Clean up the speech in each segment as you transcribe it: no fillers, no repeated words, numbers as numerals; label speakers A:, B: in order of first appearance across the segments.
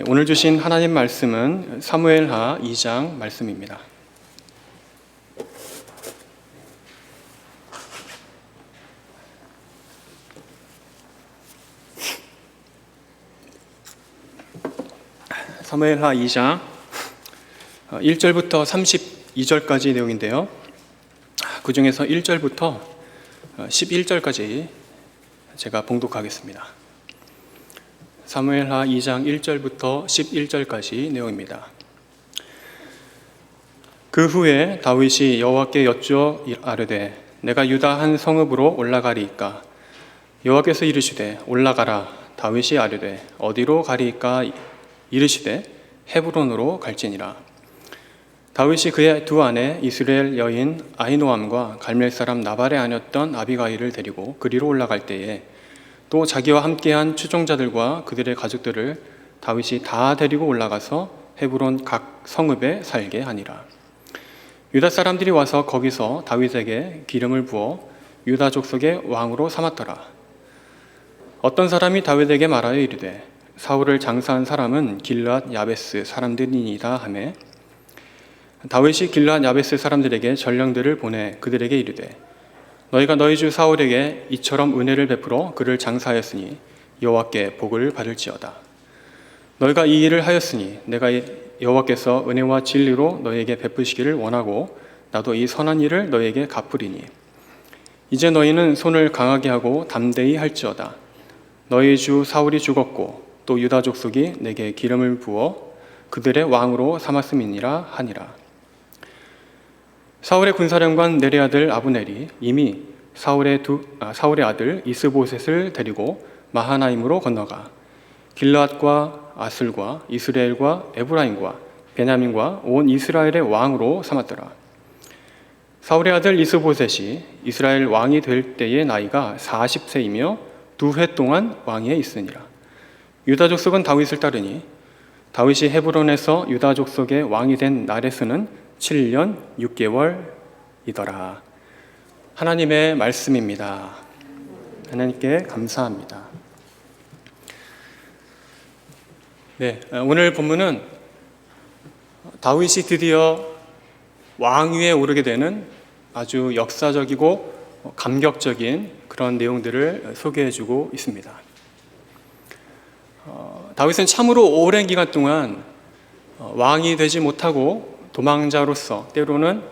A: 오늘 주신 하나님 말씀은 사무엘하 2장 말씀입니다. 사무엘하 2장 1절부터 32절까지 내용인데요. 그 중에서 1절부터 11절까지 제가 봉독하겠습니다. 사무엘하 2장 1절부터 11절까지 내용입니다. 그 후에 다윗이 여호와께 여쭈어 아뢰되 내가 유다 한 성읍으로 올라가리이까? 여호와께서 이르시되 올라가라. 다윗이 아뢰되 어디로 가리이까? 이르시되 헤브론으로 갈지니라. 다윗이 그의 두 아내 이스라엘 여인 아히노암과 갈멜 사람 나발의 아내였던 아비가일을 데리고 그리로 올라갈 때에 또 자기와 함께한 추종자들과 그들의 가족들을 다윗이 다 데리고 올라가서 헤브론 각 성읍에 살게 하니라. 유다 사람들이 와서 거기서 다윗에게 기름을 부어 유다 족속의 왕으로 삼았더라. 어떤 사람이 다윗에게 말하여 이르되 사울을 장사한 사람은 길르앗 야베스 사람들이니이다 하매 다윗이 길르앗 야베스 사람들에게 전령들을 보내 그들에게 이르되 너희가 너희 주 사울에게 이처럼 은혜를 베풀어 그를 장사하였으니 여호와께 복을 받을지어다. 너희가 이 일을 하였으니 내가 여호와께서 은혜와 진리로 너희에게 베푸시기를 원하고 나도 이 선한 일을 너희에게 갚으리니 이제 너희는 손을 강하게 하고 담대히 할지어다. 너희 주 사울이 죽었고 또 유다 족속이 내게 기름을 부어 그들의 왕으로 삼았음이니라 하니라. 사울의 군사령관 넬의 아들 아브넬이 이미 사울의 아들 이스보셋을 데리고 마하나임으로 건너가 길르앗과 아슬과 이스라엘과 에브라임과 베냐민과 온 이스라엘의 왕으로 삼았더라. 사울의 아들 이스보셋이 이스라엘 왕이 될 때의 나이가 40세이며 2회 동안 왕위에 있으니라. 유다 족속은 다윗을 따르니 다윗이 헤브론에서 유다 족속의 왕이 된 날의 수는 7년 6개월이더라. 하나님의 말씀입니다. 하나님께 감사합니다. 오늘 본문은 다윗이 드디어 왕위에 오르게 되는 아주 역사적이고 감격적인 그런 내용들을 소개해주고 있습니다. 다윗은 참으로 오랜 기간 동안 왕이 되지 못하고 도망자로서 때로는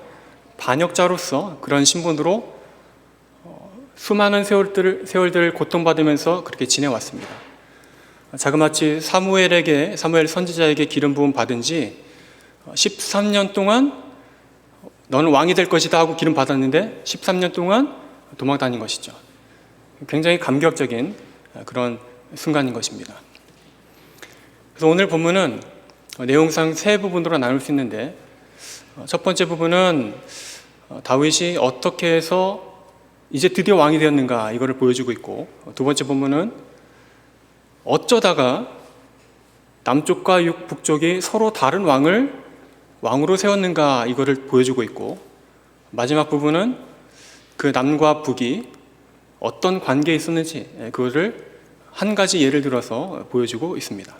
A: 반역자로서 그런 신분으로 수많은 세월들을 고통받으면서 그렇게 지내왔습니다. 자그마치 사무엘 선지자에게 기름 부음 받은 지 13년 동안 너는 왕이 될 것이다 하고 기름 받았는데 13년 동안 도망 다닌 것이죠. 굉장히 감격적인 그런 순간인 것입니다. 그래서 오늘 본문은 내용상 세 부분으로 나눌 수 있는데 첫 번째 부분은 다윗이 어떻게 해서 이제 드디어 왕이 되었는가 이거를 보여주고 있고, 두 번째 부분은 어쩌다가 남쪽과 북쪽이 서로 다른 왕을 왕으로 세웠는가 이거를 보여주고 있고, 마지막 부분은 그 남과 북이 어떤 관계에 있었는지 그거를 한 가지 예를 들어서 보여주고 있습니다.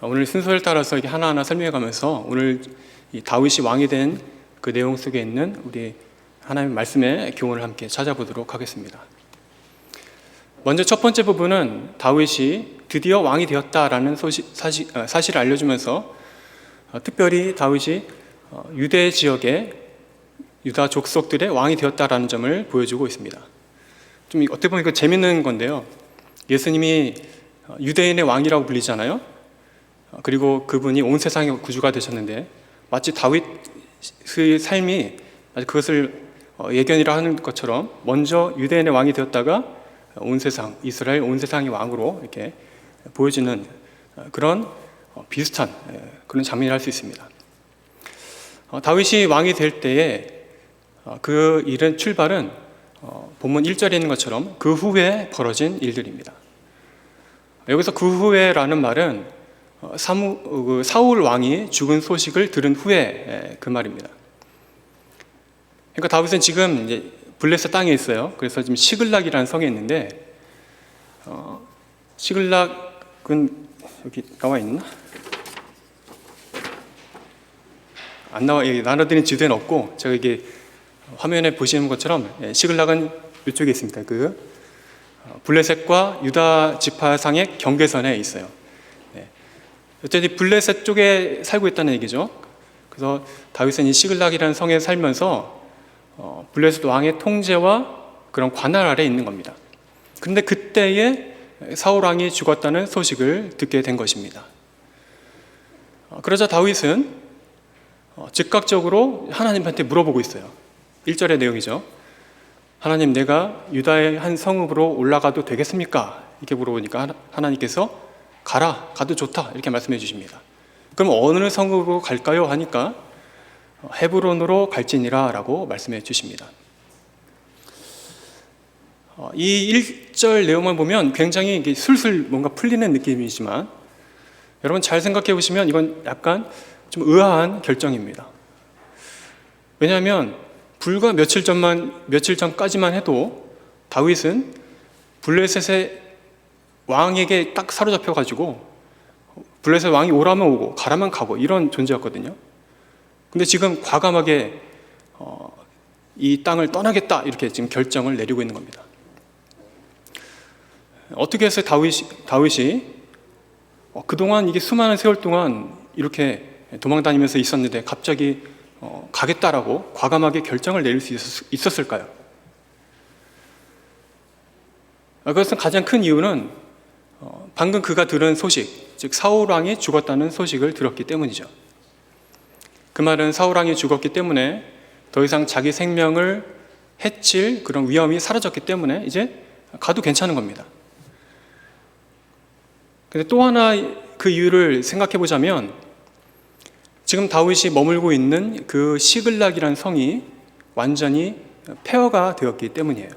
A: 오늘 순서를 따라서 이렇게 하나하나 설명해 가면서 오늘 이 다윗이 왕이 된 그 내용 속에 있는 우리 하나님의 말씀의 교훈을 함께 찾아보도록 하겠습니다. 먼저 첫 번째 부분은 다윗이 드디어 왕이 되었다라는 사실을 알려주면서 특별히 다윗이 유대 지역의 유다 족속들의 왕이 되었다라는 점을 보여주고 있습니다. 좀 어떻게 보면 이거 재밌는 건데요. 예수님이 유대인의 왕이라고 불리잖아요. 그리고 그분이 온 세상의 구주가 되셨는데 마치 다윗의 삶이 그것을 예견이라 하는 것처럼 먼저 유대인의 왕이 되었다가 온 세상, 이스라엘 온 세상의 왕으로 이렇게 보여지는 그런 비슷한 그런 장면을 할 수 있습니다. 다윗이 왕이 될 때에 그 일은 출발은 본문 1절에 있는 것처럼 그 후에 벌어진 일들입니다. 여기서 그 후에라는 말은 사울 왕이 죽은 소식을 들은 후에 그 말입니다. 그러니까 다윗은 지금 이제 블레셋 땅에 있어요. 그래서 지금 시글락이라는 성에 있는데 시글락 그건 여기 나와 있나? 안 나와. 여기 나눠드린 지도에는 없고, 제가 이게 화면에 보시는 것처럼 시글락은 이쪽에 있습니다. 그 블레셋과 유다 지파상의 경계선에 있어요. 어쨌든 블레셋 쪽에 살고 있다는 얘기죠. 그래서 다윗은 이 시글락이라는 성에 살면서 블레셋 왕의 통제와 그런 관할 아래에 있는 겁니다. 그런데 그때에 사울 왕이 죽었다는 소식을 듣게 된 것입니다. 그러자 다윗은 즉각적으로 하나님한테 물어보고 있어요. 1절의 내용이죠. 하나님, 내가 유다의 한 성읍으로 올라가도 되겠습니까? 이렇게 물어보니까 하나님께서 가라, 가도 좋다, 이렇게 말씀해 주십니다. 그럼 어느 성읍으로 갈까요? 하니까 헤브론으로 갈지니라 라고 말씀해 주십니다. 이 1절 내용만 보면 굉장히 술술 뭔가 풀리는 느낌이지만, 여러분 잘 생각해 보시면 이건 약간 좀 의아한 결정입니다. 왜냐하면 불과 며칠 전까지만 해도 다윗은 블레셋의 왕에게 딱 사로잡혀 가지고 블레셋 왕이 오라면 오고 가라면 가고 이런 존재였거든요. 근데 지금 과감하게 이 땅을 떠나겠다 이렇게 지금 결정을 내리고 있는 겁니다. 어떻게 해서 다윗이 그동안 이게 수많은 세월 동안 이렇게 도망다니면서 있었는데 갑자기 가겠다라고 과감하게 결정을 내릴 수 있었을까요? 그것은 가장 큰 이유는 방금 그가 들은 소식, 즉 사울 왕이 죽었다는 소식을 들었기 때문이죠. 그 말은 사울 왕이 죽었기 때문에 더 이상 자기 생명을 해칠 그런 위험이 사라졌기 때문에 이제 가도 괜찮은 겁니다. 근데 또 하나 그 이유를 생각해 보자면, 지금 다윗이 머물고 있는 그 시글락이라는 성이 완전히 폐허가 되었기 때문이에요.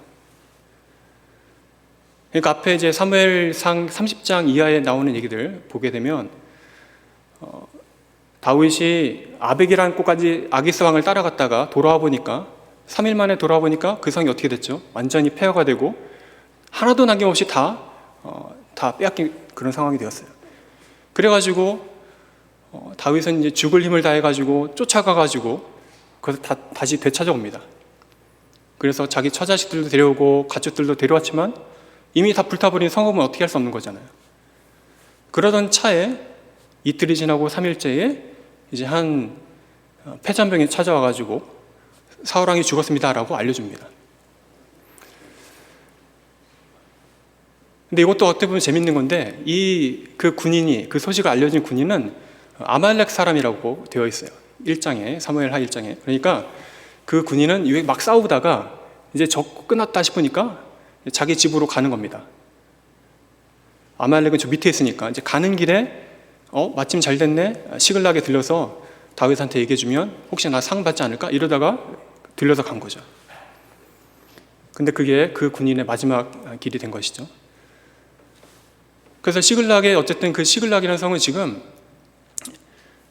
A: 그러니까 앞에 이제 사무엘상 30장 이하에 나오는 얘기들 보게 되면 다윗이 아벡이라는 곳까지 아기스 왕을 따라갔다가 돌아와 보니까 3일 만에 돌아와 보니까 그 성이 어떻게 됐죠? 완전히 폐허가 되고 하나도 남김없이 다 빼앗긴 그런 상황이 되었어요. 그래가지고 다윗은 이제 죽을 힘을 다해가지고 쫓아가가지고 그래서 다시 되찾아옵니다. 그래서 자기 처자식들도 데려오고 가축들도 데려왔지만 이미 다 불타버린 성읍은 어떻게 할 수 없는 거잖아요. 그러던 차에 이틀이 지나고 3일째에 이제 한 패잔병이 찾아와가지고 사울왕이 죽었습니다라고 알려줍니다. 근데 이것도 어떻게 보면 재밌는 건데, 그 군인이, 그 소식을 알려진 군인은 아말렉 사람이라고 되어 있어요. 1장에, 사무엘하 1장에. 그러니까 그 군인은 막 싸우다가 이제 적 끝났다 싶으니까 자기 집으로 가는 겁니다. 아말렉은 저 밑에 있으니까 이제 가는 길에 마침 잘 됐네, 시글락에 들려서 다윗한테 얘기해주면 혹시 나 상 받지 않을까? 이러다가 들려서 간 거죠. 근데 그게 그 군인의 마지막 길이 된 것이죠. 그래서 어쨌든 그 시글락이라는 성은 지금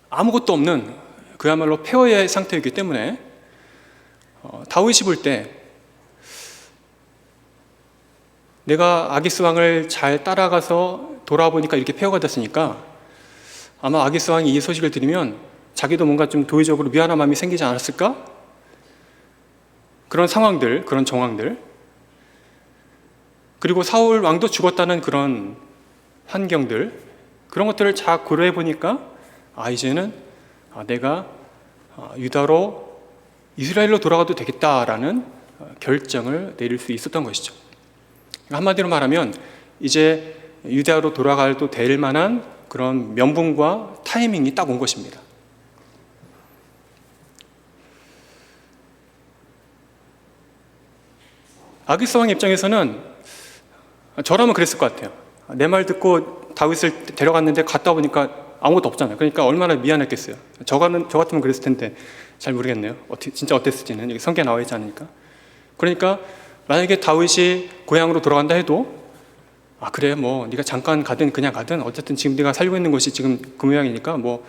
A: 아무것도 없는 그야말로 폐허의 상태이기 때문에 다윗이 볼 때 내가 아기스 왕을 잘 따라가서 돌아보니까 이렇게 폐허가 됐으니까 아마 아기스 왕이 이 소식을 들으면 자기도 뭔가 좀 도의적으로 미안한 마음이 생기지 않았을까? 그런 상황들, 그런 정황들, 그리고 사울 왕도 죽었다는 그런 환경들, 그런 것들을 잘 고려해 보니까 이제는 내가 유다로 이스라엘로 돌아가도 되겠다라는 결정을 내릴 수 있었던 것이죠. 한마디로 말하면 이제 유다로 돌아가도 될 만한 그런 명분과 타이밍이 딱 온 것입니다. 아기스 왕 입장에서는 저라면 그랬을 것 같아요. 내 말 듣고 다윗을 데려갔는데 갔다 보니까 아무것도 없잖아요. 그러니까 얼마나 미안했겠어요. 저 같으면 그랬을 텐데 잘 모르겠네요. 진짜 어땠을지는 여기 성경에 나와 있지 않으니까. 그러니까 만약에 다윗이 고향으로 돌아간다 해도 그래, 뭐 네가 잠깐 가든 그냥 가든 어쨌든 지금 네가 살고 있는 곳이 지금 그 모양이니까 뭐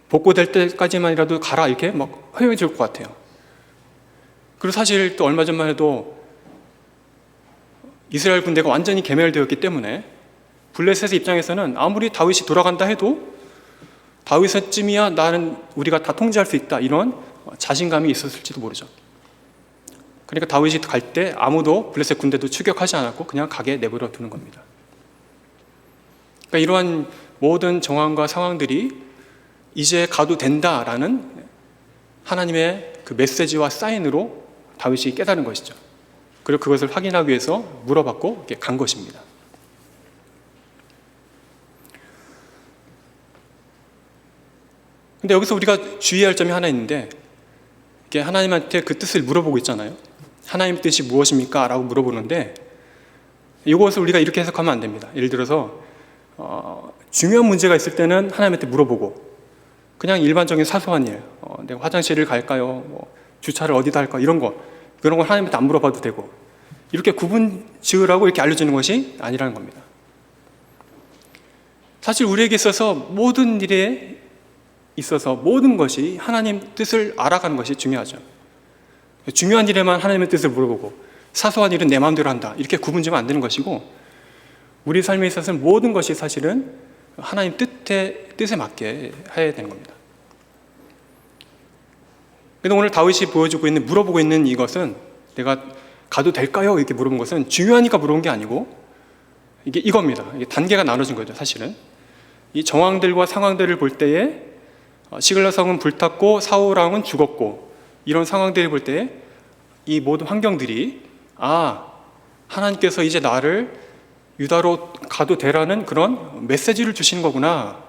A: 복구될 때까지만이라도 가라, 이렇게 막 허용해 줄 것 같아요. 그리고 사실 또 얼마 전만 해도 이스라엘 군대가 완전히 괴멸되었기 때문에 블레셋의 입장에서는 아무리 다윗이 돌아간다 해도 다윗쯤이야 나는 우리가 다 통제할 수 있다, 이런 자신감이 있었을지도 모르죠. 그러니까 다윗이 갈 때 아무도 블레셋 군대도 추격하지 않았고 그냥 가게 내버려 두는 겁니다. 그러니까 이러한 모든 정황과 상황들이 이제 가도 된다라는 하나님의 그 메시지와 사인으로 다윗이 깨달은 것이죠. 그리고 그것을 확인하기 위해서 물어봤고 이렇게 간 것입니다. 근데 여기서 우리가 주의할 점이 하나 있는데, 이게 하나님한테 그 뜻을 물어보고 있잖아요. 하나님의 뜻이 무엇입니까? 라고 물어보는데, 이것을 우리가 이렇게 해석하면 안 됩니다. 예를 들어서 중요한 문제가 있을 때는 하나님한테 물어보고, 그냥 일반적인 사소한 일, 내가 화장실을 갈까요? 주차를 어디다 할까? 이런 걸 하나님한테 안 물어봐도 되고, 이렇게 구분 지으라고 이렇게 알려주는 것이 아니라는 겁니다. 사실 우리에게 있어서 모든 일에 있어서 모든 것이 하나님 뜻을 알아가는 것이 중요하죠. 중요한 일에만 하나님의 뜻을 물어보고 사소한 일은 내 마음대로 한다, 이렇게 구분 지으면 안 되는 것이고, 우리 삶에 있어서는 모든 것이 사실은 하나님 뜻에 맞게 해야 되는 겁니다. 그런데 오늘 다윗이 물어보고 있는 이것은, 내가 가도 될까요? 이렇게 물어본 것은 중요하니까 물어본 게 아니고 이겁니다. 이게 단계가 나눠진 거죠. 사실은 이 정황들과 상황들을 볼 때에 시글락 성은 불탔고 사울 왕은 죽었고, 이런 상황들을 볼 때에 이 모든 환경들이 하나님께서 이제 나를 유다로 가도 되라는 그런 메시지를 주시는 거구나,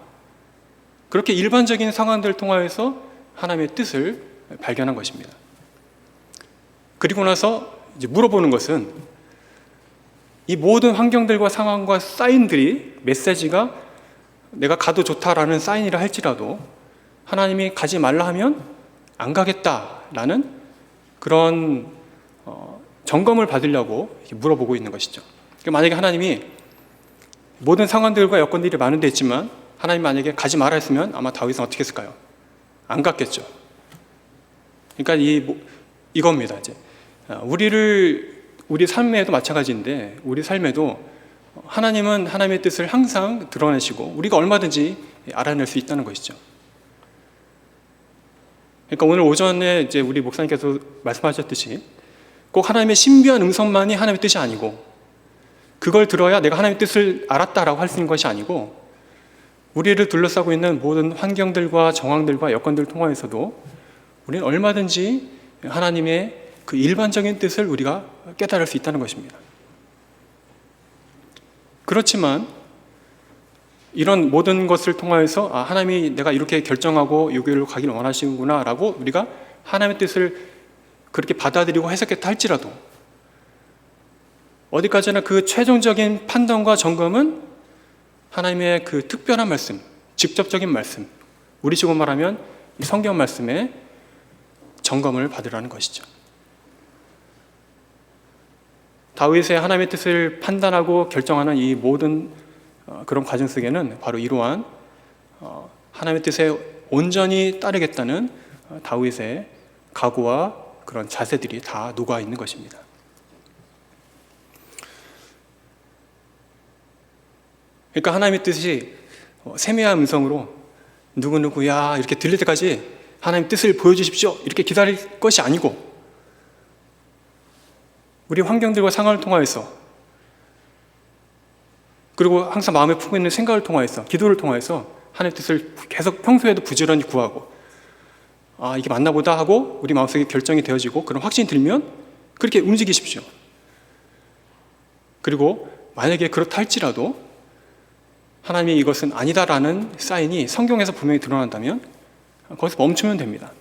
A: 그렇게 일반적인 상황들을 통하여서 하나님의 뜻을 발견한 것입니다. 그리고 나서 이제 물어보는 것은, 이 모든 환경들과 상황과 사인들이, 메시지가 내가 가도 좋다라는 사인이라 할지라도 하나님이 가지 말라 하면 안 가겠다라는 그런 점검을 받으려고 물어보고 있는 것이죠. 만약에 하나님이 모든 상황들과 여건들이 많은 데 있지만 하나님 만약에 가지 말아 했으면 아마 다윗은 어떻게 했을까요? 안 갔겠죠. 그러니까 이겁니다. 이제 우리 삶에도 마찬가지인데, 우리 삶에도 하나님은 하나님의 뜻을 항상 드러내시고 우리가 얼마든지 알아낼 수 있다는 것이죠. 그러니까 오늘 오전에 이제 우리 목사님께서 말씀하셨듯이 꼭 하나님의 신비한 음성만이 하나님의 뜻이 아니고, 그걸 들어야 내가 하나님의 뜻을 알았다라고 할 수 있는 것이 아니고, 우리를 둘러싸고 있는 모든 환경들과 정황들과 여건들을 통하여서도 우리는 얼마든지 하나님의 그 일반적인 뜻을 우리가 깨달을 수 있다는 것입니다. 그렇지만 이런 모든 것을 통하여서 하나님이 내가 이렇게 결정하고 이 길로 가기를 원하시는구나 라고 우리가 하나님의 뜻을 그렇게 받아들이고 해석했다 할지라도, 어디까지나 그 최종적인 판단과 점검은 하나님의 그 특별한 말씀, 직접적인 말씀, 우리식으로 말하면 이 성경 말씀의 점검을 받으라는 것이죠. 다윗의 하나님의 뜻을 판단하고 결정하는 이 모든 그런 과정 속에는 바로 이러한 하나님의 뜻에 온전히 따르겠다는 다윗의 각오와 그런 자세들이 다 녹아 있는 것입니다. 그러니까 하나님의 뜻이 세미한 음성으로 누구누구야 이렇게 들릴 때까지 하나님의 뜻을 보여주십시오 이렇게 기다릴 것이 아니고, 우리 환경들과 상황을 통하여서, 그리고 항상 마음에 품고 있는 생각을 통하여서, 기도를 통하여서 하나님의 뜻을 계속 평소에도 부지런히 구하고, 이게 맞나 보다 하고 우리 마음속에 결정이 되어지고 그런 확신이 들면 그렇게 움직이십시오. 그리고 만약에 그렇다 할지라도 하나님이 이것은 아니다라는 사인이 성경에서 분명히 드러난다면 거기서 멈추면 됩니다.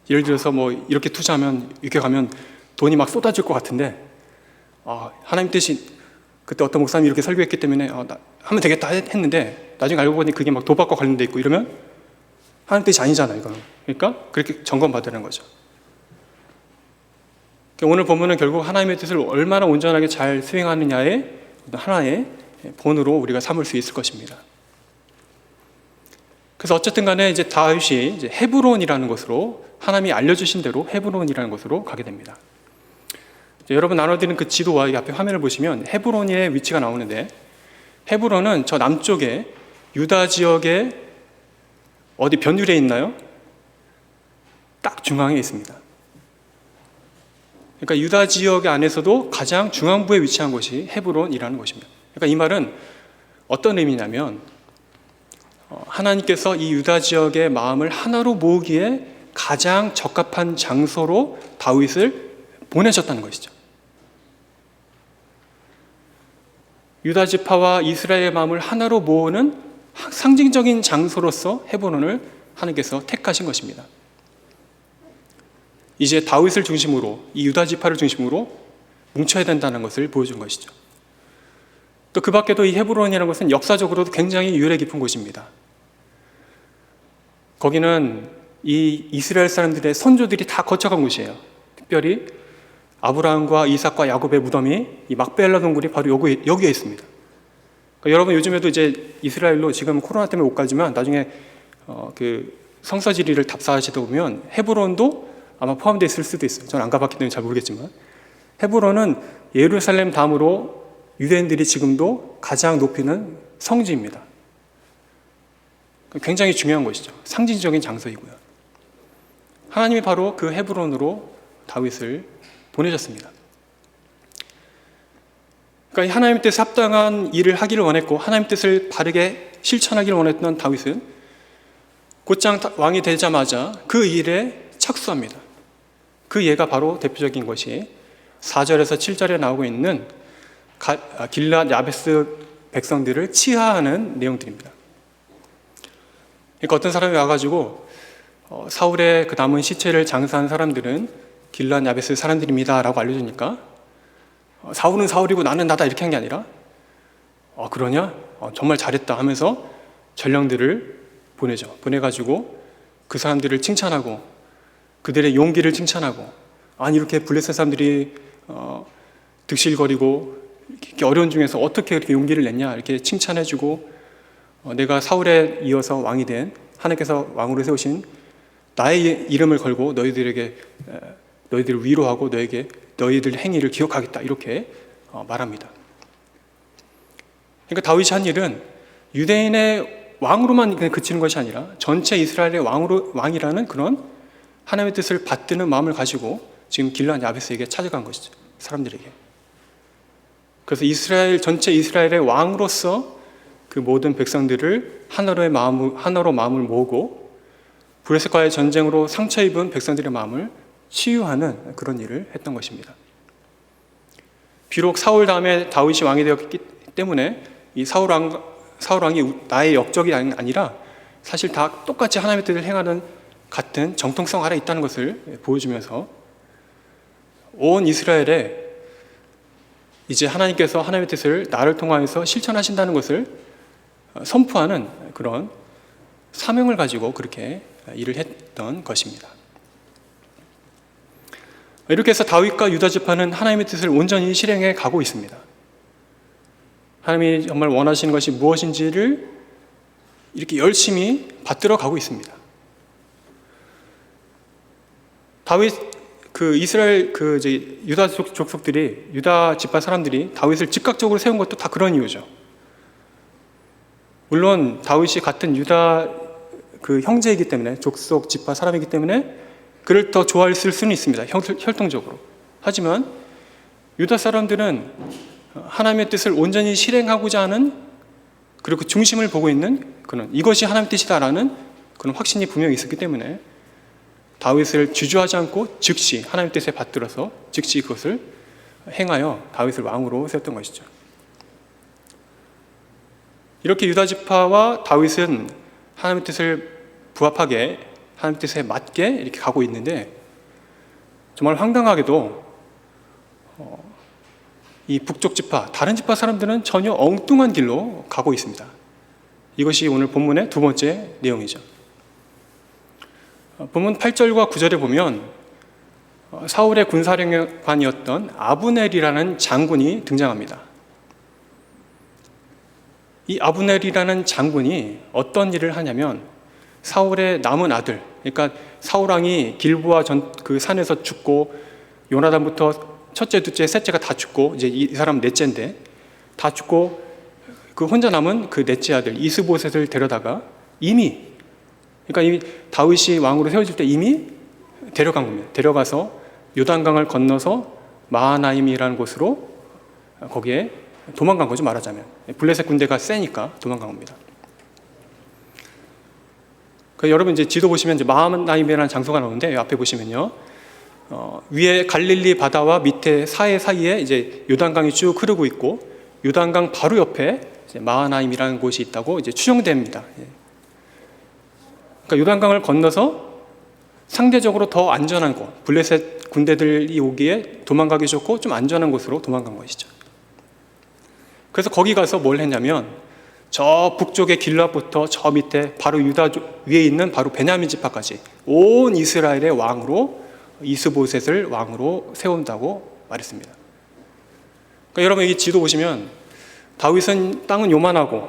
A: 예를 들어서 이렇게 투자하면, 이렇게 가면 돈이 막 쏟아질 것 같은데, 하나님 뜻이, 그때 어떤 목사님이 이렇게 설교했기 때문에 하면 되겠다 했는데, 나중에 알고 보니 그게 막 도박과 관련돼 있고 이러면 하나님 뜻이 아니잖아요, 이거는. 그러니까 그렇게 점검받으라는 거죠. 오늘 본문은 결국 하나님의 뜻을 얼마나 온전하게 잘 수행하느냐의 하나의 본으로 우리가 삼을 수 있을 것입니다. 그래서 어쨌든 간에 이제 다윗이 이제 헤브론이라는 곳으로, 하나님이 알려주신 대로 헤브론이라는 곳으로 가게 됩니다. 여러분 나눠드린 그 지도와 이 앞에 화면을 보시면 헤브론의 위치가 나오는데, 헤브론은 저 남쪽에 유다 지역의 어디 변율에 있나요? 딱 중앙에 있습니다. 그러니까 유다 지역 안에서도 가장 중앙부에 위치한 곳이 헤브론이라는 곳입니다. 그러니까 이 말은 어떤 의미냐면, 하나님께서 이 유다 지역의 마음을 하나로 모으기에 가장 적합한 장소로 다윗을 보내셨다는 것이죠. 유다 지파와 이스라엘의 마음을 하나로 모으는 상징적인 장소로서 헤브론을 하나님께서 택하신 것입니다. 이제 다윗을 중심으로, 이 유다 지파를 중심으로 뭉쳐야 된다는 것을 보여준 것이죠. 또 그 밖에도 이 헤브론이라는 것은 역사적으로도 굉장히 유래 깊은 곳입니다. 거기는 이 이스라엘 사람들의 선조들이 다 거쳐간 곳이에요. 특별히 아브라함과 이삭과 야곱의 무덤이 이 막벨라 동굴이 바로 여기에 있습니다. 그러니까 여러분 요즘에도 이제 이스라엘로 지금 코로나 때문에 못 가지만 나중에 그 성서 지리를 답사하시다 보면 헤브론도 아마 포함되어 있을 수도 있어요. 저는 안 가봤기 때문에 잘 모르겠지만, 헤브론은 예루살렘 다음으로 유대인들이 지금도 가장 높이는 성지입니다. 굉장히 중요한 곳이죠. 상징적인 장소이고요. 하나님이 바로 그 헤브론으로 다윗을 보내셨습니다. 그러니까 하나님의 뜻에 합당한 일을 하기를 원했고 하나님의 뜻을 바르게 실천하기를 원했던 다윗은 곧장 왕이 되자마자 그 일에 착수합니다. 그 예가 바로 대표적인 것이 4절에서 7절에 나오고 있는 길앗 야베스 백성들을 치하하는 내용들입니다. 그러니까 어떤 사람이 와가지고 사울의 그 남은 시체를 장사한 사람들은 길앗 야베스 사람들입니다 라고 알려주니까 사울은 사울이고 나는 나다 이렇게 한 게 아니라 그러냐? 정말 잘했다 하면서 전령들을 보내가지고 그 사람들을 칭찬하고 그들의 용기를 칭찬하고, 아니 이렇게 블레셋 사람들이 득실거리고 이렇게 어려운 중에서 어떻게 그렇게 용기를 냈냐 이렇게 칭찬해주고, 내가 사울에 이어서 왕이 된 하나님께서 왕으로 세우신 나의 이름을 걸고 너희들을 위로하고 너희들 행위를 기억하겠다 이렇게 말합니다. 그러니까 다윗이 한 일은 유대인의 왕으로만 그치는 것이 아니라 전체 이스라엘의 왕이라는 그런 하나님의 뜻을 받드는 마음을 가지고 지금 길앗 야베스에게 찾아간 것이죠. 사람들에게. 그래서 전체 이스라엘의 왕으로서 그 모든 백성들을 하나로 마음을 모으고 블레셋과의 전쟁으로 상처 입은 백성들의 마음을 치유하는 그런 일을 했던 것입니다. 비록 사울 다음에 다윗이 왕이 되었기 때문에 이 사울 왕이 나의 역적이 아니라 사실 다 똑같이 하나님의 뜻을 행하는 같은 정통성 아래 있다는 것을 보여주면서 온 이스라엘에 이제 하나님께서 하나님의 뜻을 나를 통하여서 실천하신다는 것을 선포하는 그런 사명을 가지고 그렇게 일을 했던 것입니다. 이렇게 해서 다윗과 유다 지파는 하나님의 뜻을 온전히 실행해 가고 있습니다. 하나님이 정말 원하시는 것이 무엇인지를 이렇게 열심히 받들어 가고 있습니다. 다윗 이스라엘 유다 족속들이, 유다 지파 사람들이 다윗을 즉각적으로 세운 것도 다 그런 이유죠. 물론 다윗이 같은 유다 형제이기 때문에, 족속 지파 사람이기 때문에 그를 더 좋아했을 수는 있습니다. 혈통적으로. 하지만 유다 사람들은 하나님의 뜻을 온전히 실행하고자 하는, 그리고 그 중심을 보고 있는 이것이 하나님의 뜻이다라는 그런 확신이 분명히 있었기 때문에 다윗을 주저하지 않고 즉시 하나님의 뜻에 받들어서 즉시 그것을 행하여 다윗을 왕으로 세웠던 것이죠. 이렇게 유다 지파와 다윗은 하나님의 뜻을 부합하게, 하나님의 뜻에 맞게 이렇게 가고 있는데, 정말 황당하게도 이 북쪽 지파, 다른 지파 사람들은 전혀 엉뚱한 길로 가고 있습니다. 이것이 오늘 본문의 두 번째 내용이죠. 본문 8절과 9절에 보면 사울의 군사령관이었던 아브넬이라는 장군이 등장합니다. 이 아브넬이라는 장군이 어떤 일을 하냐면, 사울의 남은 아들, 그러니까 사울 왕이 길보아 그 산에서 죽고 요나단부터 첫째, 둘째, 셋째가 다 죽고 이제 이 사람 넷째인데 다 죽고 그 혼자 남은 그 넷째 아들 이스보셋을 데려다가 이미 그러니까 이미 다윗이 왕으로 세워질 때 이미 데려간 겁니다. 데려가서 요단강을 건너서 마하나임이라는 곳으로 거기에 도망간 거죠, 말하자면. 블레셋 군대가 세니까 도망간 겁니다. 여러분 이제 지도 보시면 이제 마하나임이라는 장소가 나오는데 앞에 보시면요, 위에 갈릴리 바다와 밑에 사이에 이제 요단강이 쭉 흐르고 있고 요단강 바로 옆에 이제 마하나임이라는 곳이 있다고 이제 추정됩니다. 그러니까 요단강을 건너서 상대적으로 더 안전한 곳, 블레셋 군대들이 오기에 도망가기 좋고 좀 안전한 곳으로 도망간 것이죠. 그래서 거기 가서 뭘 했냐면 저 북쪽의 길앗부터 저 밑에 바로 유다 위에 있는 바로 베냐민 지파까지 온 이스라엘의 왕으로 이스보셋을 왕으로 세운다고 말했습니다. 그러니까 여러분 이 지도 보시면 다윗은 땅은 요만하고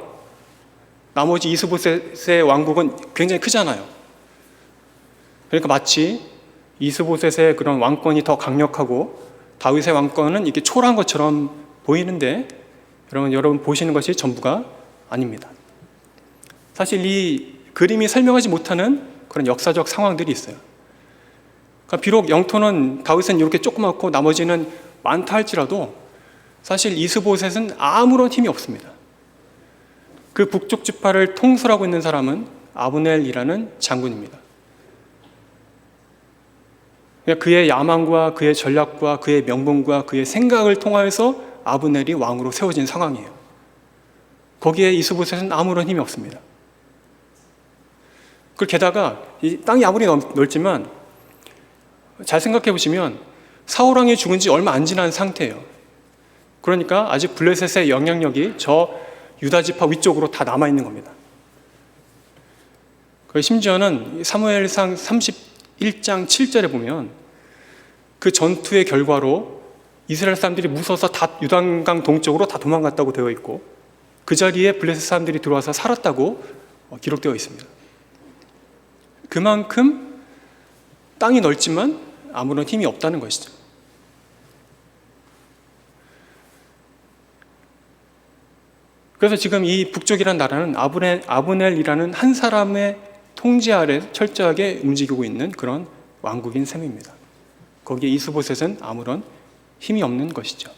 A: 나머지 이스보셋의 왕국은 굉장히 크잖아요. 그러니까 마치 이스보셋의 그런 왕권이 더 강력하고 다윗의 왕권은 이렇게 초라한 것처럼 보이는데 여러분 보시는 것이 전부가 아닙니다. 사실 이 그림이 설명하지 못하는 그런 역사적 상황들이 있어요. 그러니까 비록 영토는 다윗은 이렇게 조그맣고 나머지는 많다 할지라도 사실 이스보셋은 아무런 힘이 없습니다. 그 북쪽 지파를 통솔하고 있는 사람은 아브넬이라는 장군입니다. 그의 야망과 그의 전략과 그의 명분과 그의 생각을 통하여서 아브넬이 왕으로 세워진 상황이에요. 거기에 이스보셋은 아무런 힘이 없습니다. 그리고 게다가 이 땅이 아무리 넓지만 잘 생각해 보시면 사울 왕이 죽은 지 얼마 안 지난 상태예요. 그러니까 아직 블레셋의 영향력이 저 유다 지파 위쪽으로 다 남아 있는 겁니다. 심지어는 사무엘상 31장 7절에 보면 그 전투의 결과로 이스라엘 사람들이 무서워서 다 유단강 동쪽으로 다 도망갔다고 되어 있고 그 자리에 블레셋 사람들이 들어와서 살았다고 기록되어 있습니다. 그만큼 땅이 넓지만 아무런 힘이 없다는 것이죠. 그래서 지금 이 북쪽이라는 나라는 아브넬이라는 한 사람의 통제 아래 철저하게 움직이고 있는 그런 왕국인 셈입니다. 거기에 이스보셋은 아무런 힘이 없는 것이죠.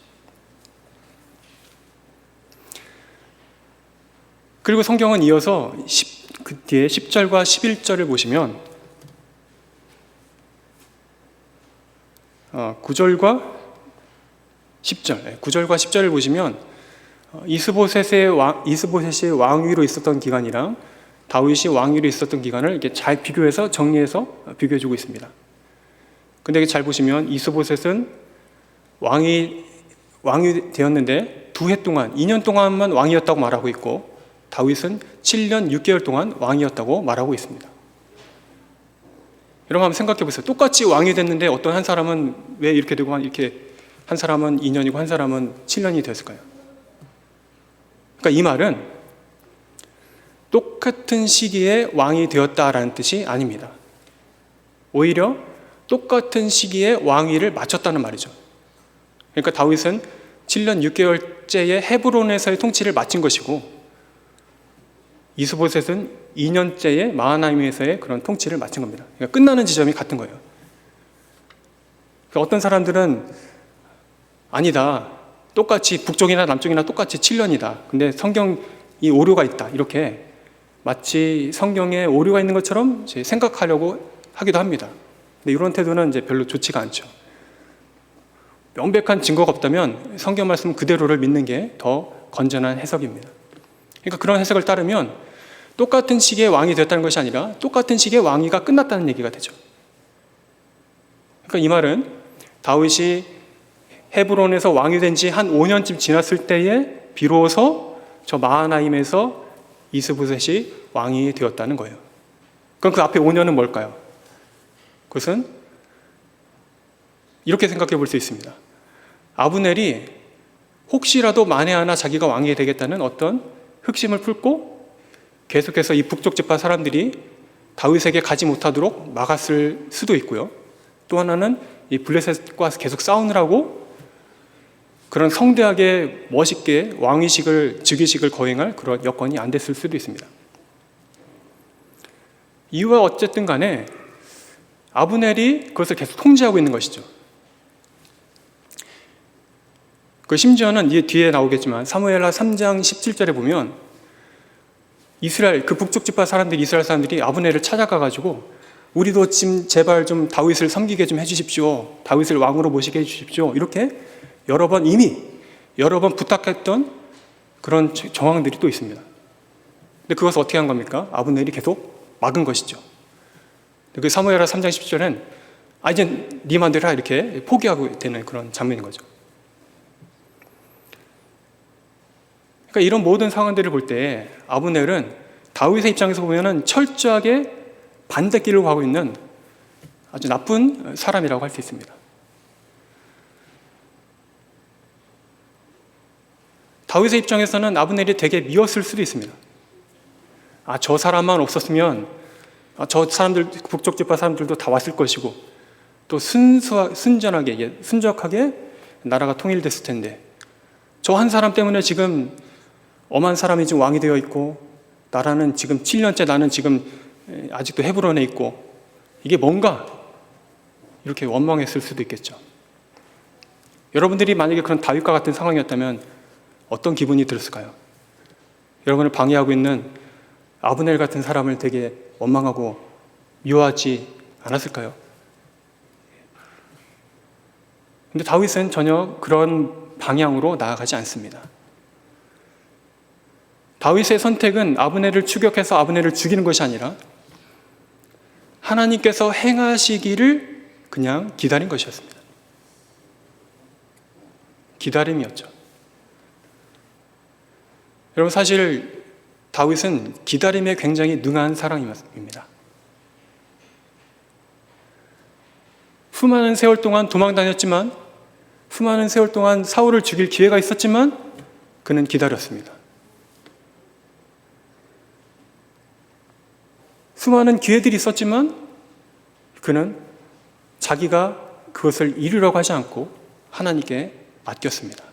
A: 그리고 성경은 이어서 그 뒤에 10절과 11절을 보시면 9절과 10절을 보시면 이스보셋이 왕위로 있었던 기간이랑 다윗이 왕위로 있었던 기간을 이렇게 잘 비교해서 정리해서 비교해주고 있습니다. 근데 잘 보시면 이스보셋은 왕이 되었는데 2해 동안, 2년 동안만 왕이었다고 말하고 있고 다윗은 7년 6개월 동안 왕이었다고 말하고 있습니다. 여러분 한번 생각해 보세요. 똑같이 왕이 됐는데 어떤 한 사람은 왜 이렇게 되고 이렇게 한 사람은 2년이고 한 사람은 7년이 됐을까요? 그러니까 이 말은 똑같은 시기에 왕이 되었다라는 뜻이 아닙니다. 오히려 똑같은 시기에 왕위를 마쳤다는 말이죠. 그러니까 다윗은 7년 6개월째의 헤브론에서의 통치를 마친 것이고 이스보셋은 2년째의 마하나임에서의 그런 통치를 마친 겁니다. 그러니까 끝나는 지점이 같은 거예요. 그러니까 어떤 사람들은 아니다. 똑같이 북쪽이나 남쪽이나 똑같이 7년이다. 근데 성경이 오류가 있다. 이렇게 마치 성경에 오류가 있는 것처럼 생각하려고 하기도 합니다. 근데 이런 태도는 이제 별로 좋지가 않죠. 명백한 증거가 없다면 성경 말씀 그대로를 믿는 게 더 건전한 해석입니다. 그러니까 그런 해석을 따르면 똑같은 시기에 왕이 되었다는 것이 아니라 똑같은 시기에 왕위가 끝났다는 얘기가 되죠. 그러니까 이 말은 다윗이 헤브론에서 왕이 된 지 한 5년쯤 지났을 때에 비로소 저 마하나임에서 이스보셋이 왕이 되었다는 거예요. 그럼 그 앞에 5년은 뭘까요? 그것은 이렇게 생각해 볼 수 있습니다. 아브넬이 혹시라도 만에 하나 자기가 왕이 되겠다는 어떤 흑심을 품고 계속해서 이 북쪽 지파 사람들이 다윗에게 가지 못하도록 막았을 수도 있고요. 또 하나는 이 블레셋과 계속 싸우느라고 그런 성대하게 멋있게 왕위식을 즉위식을 거행할 그런 여건이 안 됐을 수도 있습니다. 이유가 어쨌든 간에 아브넬이 그것을 계속 통제하고 있는 것이죠. 그 심지어는 이 뒤에 나오겠지만 사무엘하 3장 17절에 보면 이스라엘 그 북쪽 지파 사람들이 이스라엘 사람들이 아브넬을 찾아가가지고 우리도 지금 제발 좀 다윗을 섬기게 좀 해주십시오. 다윗을 왕으로 모시게 해주십시오. 이렇게 여러 번 부탁했던 그런 정황들이 또 있습니다. 근데 그것을 어떻게 한 겁니까? 아브넬이 계속 막은 것이죠. 그 사무엘하 3장 10절은 이제 네 맘대로 해 이렇게 포기하고 되는 그런 장면인 거죠. 그러니까 이런 모든 상황들을 볼 때 아브넬은 다윗의 입장에서 보면은 철저하게 반대길을 가고 있는 아주 나쁜 사람이라고 할 수 있습니다. 다윗의 입장에서는 아브넬이 되게 미웠을 수도 있습니다. 저 사람만 없었으면 저 사람들, 북쪽 지파 사람들도 다 왔을 것이고 또 순전하게, 순적하게 나라가 통일됐을 텐데 저 한 사람 때문에 지금 엄한 사람이 지금 왕이 되어 있고 나라는 지금 7년째 나는 지금 아직도 헤브론에 있고 이게 뭔가 이렇게 원망했을 수도 있겠죠. 여러분들이 만약에 그런 다윗과 같은 상황이었다면 어떤 기분이 들었을까요? 여러분을 방해하고 있는 아브넬 같은 사람을 되게 원망하고 미워하지 않았을까요? 근데 다윗은 전혀 그런 방향으로 나아가지 않습니다. 다윗의 선택은 아브넬을 추격해서 아브넬을 죽이는 것이 아니라 하나님께서 행하시기를 그냥 기다린 것이었습니다. 기다림이었죠. 여러분, 사실 다윗은 기다림에 굉장히 능한 사람입니다. 수많은 세월 동안 도망다녔지만, 수많은 세월 동안 사울을 죽일 기회가 있었지만 그는 기다렸습니다. 수많은 기회들이 있었지만 그는 자기가 그것을 이루려고 하지 않고 하나님께 맡겼습니다.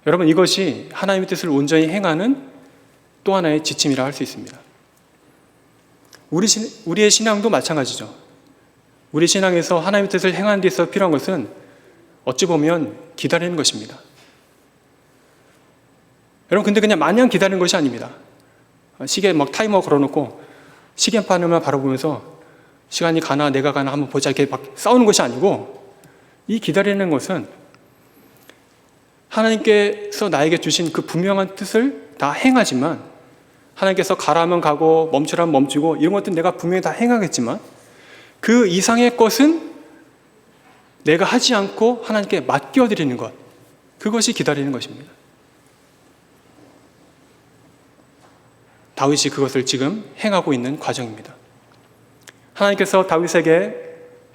A: 여러분, 이것이 하나님의 뜻을 온전히 행하는 또 하나의 지침이라 할 수 있습니다. 우리의 신앙도 마찬가지죠. 우리 신앙에서 하나님의 뜻을 행하는 데 있어서 필요한 것은 어찌 보면 기다리는 것입니다. 여러분, 근데 그냥 마냥 기다리는 것이 아닙니다. 시계에 막 타이머 걸어놓고 시계판을만 바라보면서 시간이 가나 내가 가나 한번 보자 이렇게 막 싸우는 것이 아니고, 이 기다리는 것은 하나님께서 나에게 주신 그 분명한 뜻을 다 행하지만, 하나님께서 가라면 가고 멈추라면 멈추고 이런 것들은 내가 분명히 다 행하겠지만 그 이상의 것은 내가 하지 않고 하나님께 맡겨드리는 것, 그것이 기다리는 것입니다. 다윗이 그것을 지금 행하고 있는 과정입니다. 하나님께서 다윗에게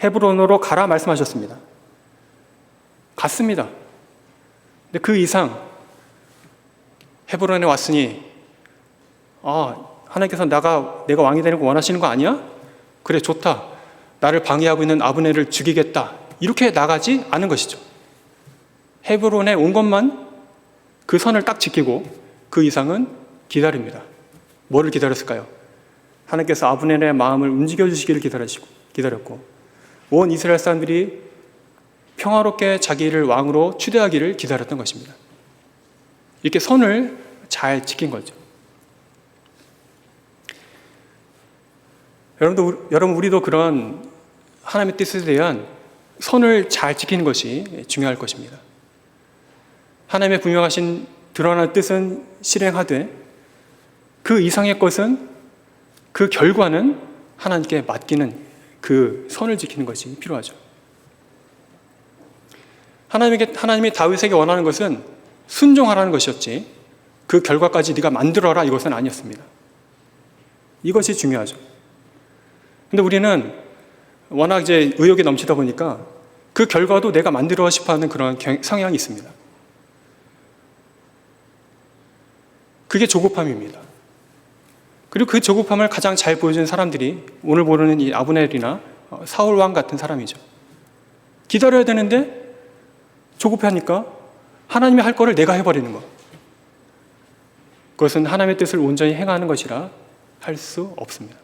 A: 헤브론으로 가라 말씀하셨습니다. 갔습니다. 근데 그 이상 헤브론에 왔으니 하나님께서 내가 왕이 되는 거 원하시는 거 아니야? 그래, 좋다. 나를 방해하고 있는 아브넬을 죽이겠다. 이렇게 나가지 않은 것이죠. 헤브론에 온 것만 그 선을 딱 지키고 그 이상은 기다립니다. 뭐를 기다렸을까요? 하나님께서 아브넬의 마음을 움직여주시기를 기다렸고 온 이스라엘 사람들이 평화롭게 자기를 왕으로 추대하기를 기다렸던 것입니다. 이렇게 선을 잘 지킨 거죠. 여러분, 우리도 그런 하나님의 뜻에 대한 선을 잘 지키는 것이 중요할 것입니다. 하나님의 분명하신 드러난 뜻은 실행하되 그 이상의 것은, 그 결과는 하나님께 맡기는 그 선을 지키는 것이 필요하죠. 하나님이 다윗에게 원하는 것은 순종하라는 것이었지 그 결과까지 네가 만들어라 이것은 아니었습니다. 이것이 중요하죠. 근데 우리는 워낙 이제 의욕이 넘치다 보니까 그 결과도 내가 만들어 싶어 하는 그런 성향이 있습니다. 그게 조급함입니다. 그리고 그 조급함을 가장 잘 보여준 사람들이 오늘 보는 이 아브넬이나 사울 왕 같은 사람이죠. 기다려야 되는데 조급해하니까 하나님이 할 거를 내가 해버리는 것. 그것은 하나님의 뜻을 온전히 행하는 것이라 할 수 없습니다.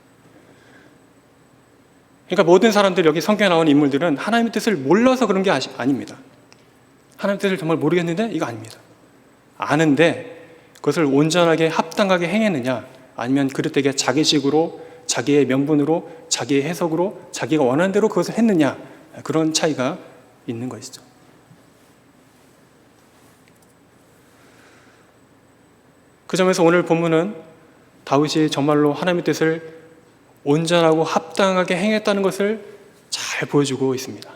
A: 그러니까 모든 사람들, 여기 성경에 나오는 인물들은 하나님의 뜻을 몰라서 그런 게 아닙니다. 하나님의 뜻을 정말 모르겠는데 이거 아닙니다. 아는데 그것을 온전하게 합당하게 행했느냐, 아니면 그릇되게 자기식으로, 자기의 명분으로, 자기의 해석으로, 자기가 원하는 대로 그것을 했느냐, 그런 차이가 있는 것이죠. 그 점에서 오늘 본문은 다윗이 정말로 하나님의 뜻을 온전하고 합당하게 행했다는 것을 잘 보여주고 있습니다.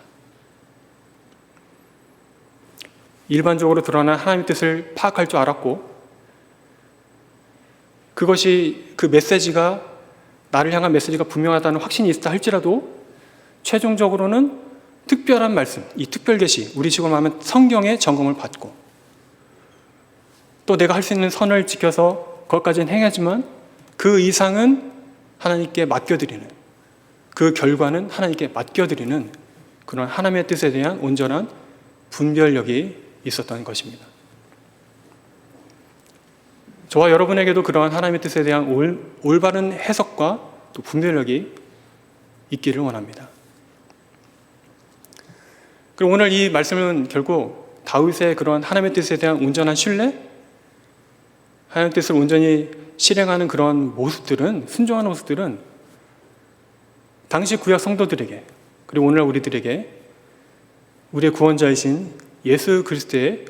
A: 일반적으로 드러난 하나님의 뜻을 파악할 줄 알았고, 그것이, 그 메시지가, 나를 향한 메시지가 분명하다는 확신이 있다 할지라도 최종적으로는 특별한 말씀, 이 특별 계시, 우리 식으로 말하면 성경의 점검을 받고, 또 내가 할 수 있는 선을 지켜서 그것까지는 행하지만 그 이상은 하나님께 맡겨드리는, 그 결과는 하나님께 맡겨드리는 그런 하나님의 뜻에 대한 온전한 분별력이 있었던 것입니다. 저와 여러분에게도 그러한 하나님의 뜻에 대한 올바른 해석과 또 분별력이 있기를 원합니다. 그리고 오늘 이 말씀은 결국 다윗의 그러한 하나님의 뜻에 대한 온전한 신뢰, 하나님의 뜻을 온전히 실행하는 그런 모습들은, 순종하는 모습들은 당시 구약 성도들에게, 그리고 오늘날 우리들에게 우리의 구원자이신 예수 그리스도의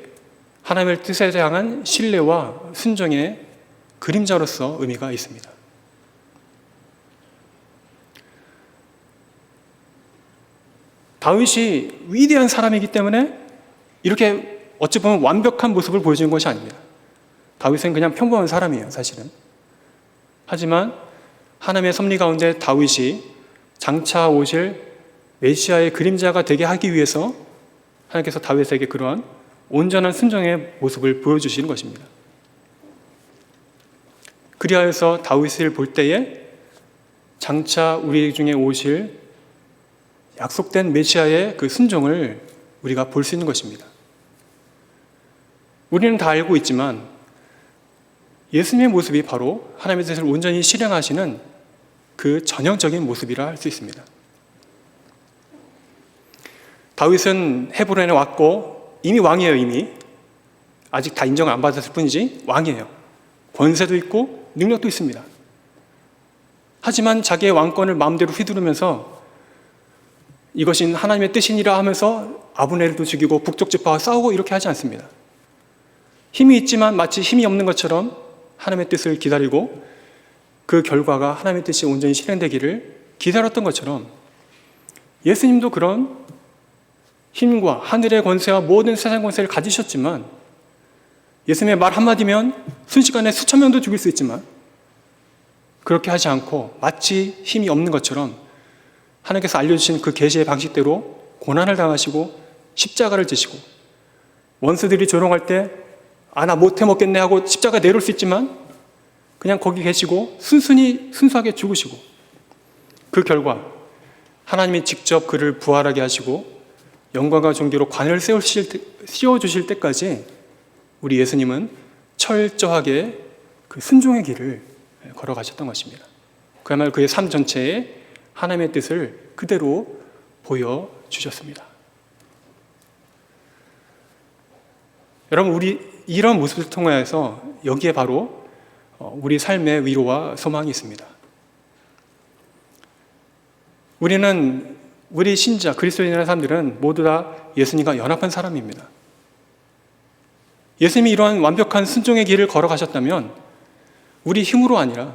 A: 하나님의 뜻에 대한 신뢰와 순종의 그림자로서 의미가 있습니다. 다윗이 위대한 사람이기 때문에 이렇게 어찌 보면 완벽한 모습을 보여주는 것이 아닙니다. 다윗은 그냥 평범한 사람이에요, 사실은. 하지만 하나님의 섭리 가운데 다윗이 장차 오실 메시아의 그림자가 되게 하기 위해서 하나님께서 다윗에게 그러한 온전한 순종의 모습을 보여주시는 것입니다. 그리하여서 다윗을 볼 때에 장차 우리 중에 오실 약속된 메시아의 그 순종을 우리가 볼 수 있는 것입니다. 우리는 다 알고 있지만 예수님의 모습이 바로 하나님의 뜻을 온전히 실행하시는 그 전형적인 모습이라 할 수 있습니다. 다윗은 헤브론에 왔고 이미 왕이에요. 이미 아직 다 인정을 안 받았을 뿐이지 왕이에요. 권세도 있고 능력도 있습니다. 하지만 자기의 왕권을 마음대로 휘두르면서 이것이 하나님의 뜻이니라 하면서 아브넬도 죽이고 북쪽 지파와 싸우고 이렇게 하지 않습니다. 힘이 있지만 마치 힘이 없는 것처럼 하나님의 뜻을 기다리고 그 결과가 하나님의 뜻이 온전히 실행되기를 기다렸던 것처럼 예수님도 그런 힘과 하늘의 권세와 모든 세상 권세를 가지셨지만, 예수님의 말 한마디면 순식간에 수천 명도 죽일 수 있지만 그렇게 하지 않고 마치 힘이 없는 것처럼 하나님께서 알려주신 그 계시의 방식대로 고난을 당하시고 십자가를 지시고, 원수들이 조롱할 때 나 못해 먹겠네 하고 십자가 내려올 수 있지만 그냥 거기 계시고 순수하게 죽으시고, 그 결과 하나님이 직접 그를 부활하게 하시고 영광과 존귀로 관을 씌워주실 때까지 우리 예수님은 철저하게 그 순종의 길을 걸어가셨던 것입니다. 그야말로 그의 삶 전체에 하나님의 뜻을 그대로 보여주셨습니다. 여러분, 우리 이런 모습을 통해서 여기에 바로 우리 삶의 위로와 소망이 있습니다. 우리 신자, 그리스도인이라는 사람들은 모두 다 예수님과 연합한 사람입니다. 예수님이 이러한 완벽한 순종의 길을 걸어가셨다면 우리 힘으로 아니라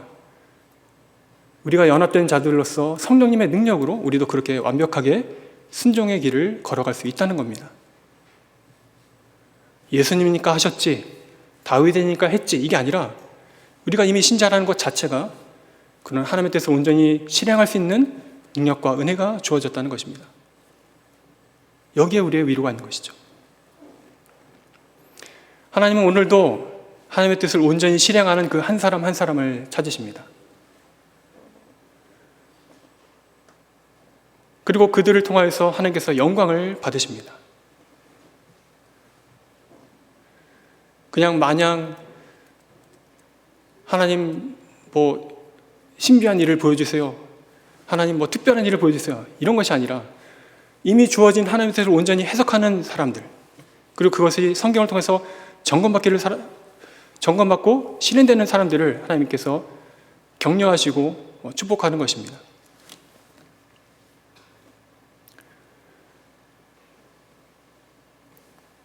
A: 우리가 연합된 자들로서 성령님의 능력으로 우리도 그렇게 완벽하게 순종의 길을 걸어갈 수 있다는 겁니다. 예수님이니까 하셨지, 다윗이니까 했지, 이게 아니라 우리가 이미 신자라는 것 자체가 그런 하나님의 뜻을 온전히 실행할 수 있는 능력과 은혜가 주어졌다는 것입니다. 여기에 우리의 위로가 있는 것이죠. 하나님은 오늘도 하나님의 뜻을 온전히 실행하는 그 한 사람 한 사람을 찾으십니다. 그리고 그들을 통하여서 하나님께서 영광을 받으십니다. 그냥 마냥 하나님 뭐 신비한 일을 보여주세요, 하나님 뭐 특별한 일을 보여주세요, 이런 것이 아니라 이미 주어진 하나님의 뜻을 온전히 해석하는 사람들, 그리고 그것이 성경을 통해서 점검받고 실현되는 사람들을 하나님께서 격려하시고 축복하는 것입니다.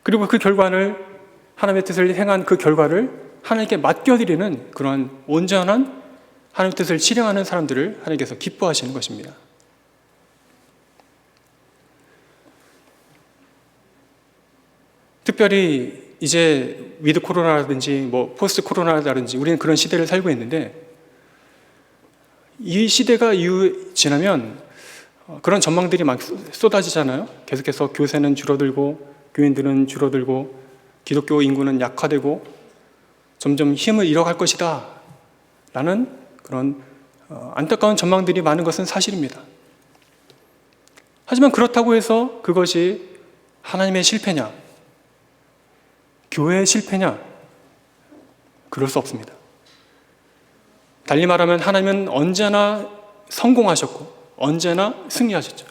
A: 그리고 그 결과를, 하나님의 뜻을 행한 그 결과를 하나님께 맡겨드리는 그러한 온전한 하나님의 뜻을 실행하는 사람들을 하나님께서 기뻐하시는 것입니다. 특별히 이제 위드 코로나라든지 뭐 포스트 코로나라든지 우리는 그런 시대를 살고 있는데, 이 시대가 지나면 그런 전망들이 막 쏟아지잖아요. 계속해서 교세는 줄어들고 교인들은 줄어들고 기독교 인구는 약화되고 점점 힘을 잃어갈 것이다 라는 그런 안타까운 전망들이 많은 것은 사실입니다. 하지만 그렇다고 해서 그것이 하나님의 실패냐, 교회의 실패냐? 그럴 수 없습니다. 달리 말하면 하나님은 언제나 성공하셨고 언제나 승리하셨죠.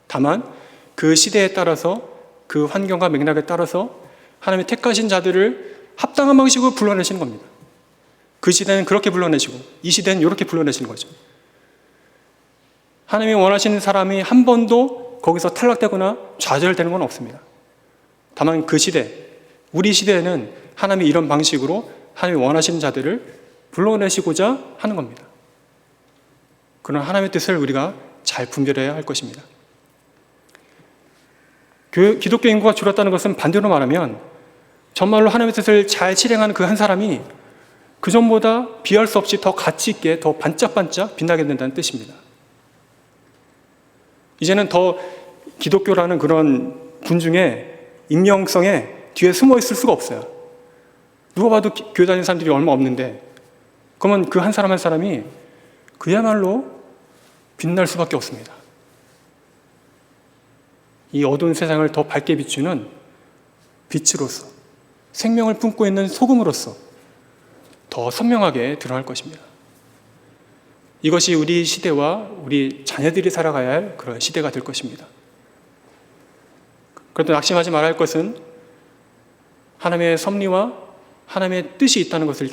A: 다만 그 시대에 따라서, 그 환경과 맥락에 따라서 하나님의 택하신 자들을 합당한 방식으로 불러내시는 겁니다. 그 시대는 그렇게 불러내시고 이 시대는 이렇게 불러내시는 거죠. 하나님이 원하시는 사람이 한 번도 거기서 탈락되거나 좌절되는 건 없습니다. 다만 그 시대, 우리 시대에는 하나님이 이런 방식으로 하나님이 원하시는 자들을 불러내시고자 하는 겁니다. 그런 하나님의 뜻을 우리가 잘 분별해야 할 것입니다. 기독교 인구가 줄었다는 것은 반대로 말하면 정말로 하나님의 뜻을 잘 실행하는 그 한 사람이 그전보다 비할 수 없이 더 가치 있게, 더 반짝반짝 빛나게 된다는 뜻입니다. 이제는 더 기독교라는 그런 군중의 임명성에 뒤에 숨어 있을 수가 없어요. 누가 봐도 교회 다니는 사람들이 얼마 없는데, 그러면 그 한 사람 한 사람이 그야말로 빛날 수밖에 없습니다. 이 어두운 세상을 더 밝게 비추는 빛으로서, 생명을 품고 있는 소금으로서 더 선명하게 드러날 것입니다. 이것이 우리 시대와 우리 자녀들이 살아가야 할 그런 시대가 될 것입니다. 그런데 낙심하지 말아야 할 것은 하나님의 섭리와 하나님의 뜻이 있다는 것을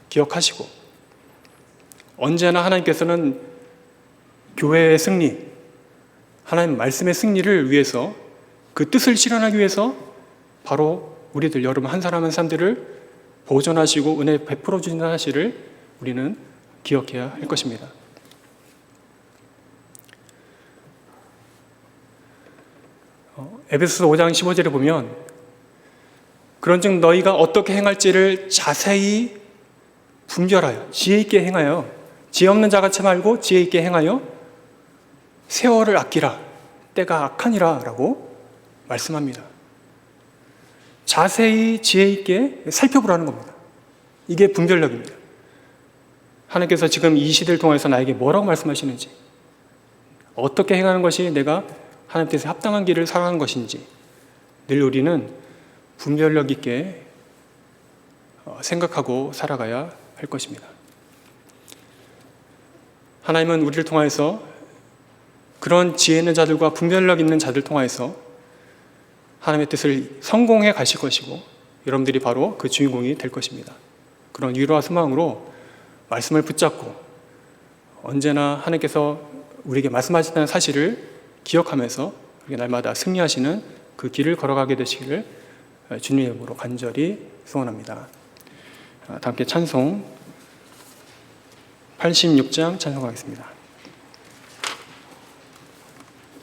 A: 기억하시고, 언제나 하나님께서는 교회의 승리, 하나님 말씀의 승리를 위해서, 그 뜻을 실현하기 위해서 바로 우리들, 여러분 한 사람 한 사람들을 보존하시고 은혜 베풀어 주신다는 사실을 우리는 기억해야 할 것입니다. 에베소서 5장 15절에 보면, 그런즉 너희가 어떻게 행할지를 자세히 분별하여 지혜 있게 행하여, 지혜 없는 자같이 말고 지혜 있게 행하여 세월을 아끼라, 때가 악하니라 라고 말씀합니다. 자세히 지혜 있게 살펴보라는 겁니다. 이게 분별력입니다. 하나님께서 지금 이 시대를 통해서 나에게 뭐라고 말씀하시는지, 어떻게 행하는 것이 내가 하나님 뜻에 합당한 길을 살아가는 것인지 늘 우리는 분별력 있게 생각하고 살아가야 할 것입니다. 하나님은 우리를 통해서, 그런 지혜 있는 자들과 분별력 있는 자들 통해서 하나님의 뜻을 성공해 가실 것이고, 여러분들이 바로 그 주인공이 될 것입니다. 그런 위로와 소망으로 말씀을 붙잡고 언제나 하나님께서 우리에게 말씀하셨다는 사실을 기억하면서 우리가 날마다 승리하시는 그 길을 걸어가게 되시기를 주님의 이름으로 간절히 소원합니다. 다 함께 찬송 86장 찬송하겠습니다.